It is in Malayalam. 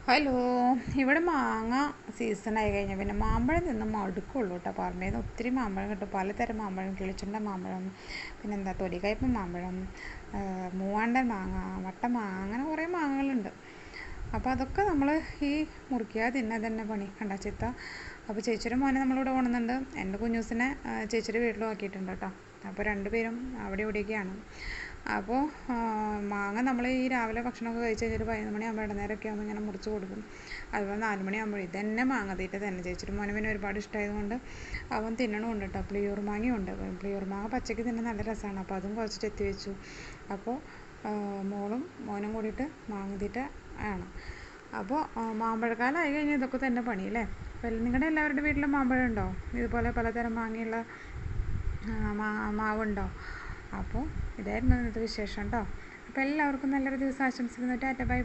ഹലോ. ഇവിടെ മാങ്ങ സീസണായി കഴിഞ്ഞാൽ പിന്നെ മാമ്പഴം നിന്ന് മടുക്കുള്ളൂ കേട്ടോ. പറമ്പിൽ നിന്ന് ഒത്തിരി മാമ്പഴം കിട്ടും. പലതരം മാമ്പഴം, കിളിച്ചുണ്ട മാമ്പഴം, പിന്നെന്താ തൊലിക്കയ്പ്പ് മാമ്പഴം, മൂവാണ്ടൻ മാങ്ങ, വട്ടമാങ്ങ, അങ്ങനെ കുറേ മാങ്ങകളുണ്ട്. അപ്പോൾ അതൊക്കെ നമ്മൾ ഈ മുറിക്കുക തിന്നെ തന്നെ പണി കണ്ട ചിത്ത. അപ്പോൾ ചേച്ചിയുടെ മോനെ നമ്മളിവിടെ കൊണ്ടുവന്നുണ്ട്. എൻ്റെ കുഞ്ഞൂസിനെ ചേച്ചിയുടെ വീട്ടിലും ആക്കിയിട്ടുണ്ട് കേട്ടോ. അപ്പോൾ രണ്ടുപേരും അവിടെ ഇവിടെയൊക്കെയാണ്. അപ്പോൾ മാങ്ങ നമ്മൾ ഈ രാവിലെ ഭക്ഷണമൊക്കെ കഴിച്ച് കഴിഞ്ഞൊരു 11 മണിയാകുമ്പോൾ ഇടനേരമൊക്കെ ആകുമ്പോൾ ഇങ്ങനെ മുറിച്ച് കൊടുക്കും. അതുപോലെ 4 മണിയാകുമ്പോൾ ഇതന്നെ മാങ്ങ തീറ്റ തന്നെ. ചേച്ചിയുടെ മോനെ പിന്നെ ഒരുപാട് ഇഷ്ടമായതുകൊണ്ട് അവൻ തിന്നണമുണ്ട് കേട്ടോ. പുളിയൂർ മാങ്ങയുണ്ട്. പുളിയൂർ മാങ്ങ പച്ചയ്ക്ക് തിന്നാൻ നല്ല രസമാണ്. അപ്പോൾ അതും കുറച്ചിട്ട് എത്തി വെച്ചു. അപ്പോൾ മോളും മോനും കൂടിയിട്ട് മാങ്ങ തീറ്റ ആണ്. അപ്പോൾ മാമ്പഴക്കാലം ആയി കഴിഞ്ഞാൽ ഇതൊക്കെ തന്നെ പണി അല്ലേ. അപ്പോൾ നിങ്ങളുടെ എല്ലാവരുടെ വീട്ടിലും മാമ്പഴം ഉണ്ടോ? ഇതുപോലെ പലതരം മാങ്ങയുള്ള മാവുണ്ടോ? അപ്പോൾ ഇതായിരുന്നു ഇന്നത്തെ വിശേഷം കേട്ടോ. അപ്പോൾ എല്ലാവർക്കും നല്ലൊരു ദിവസം ആശംസിക്കുന്നു. ടാറ്റ ബൈ.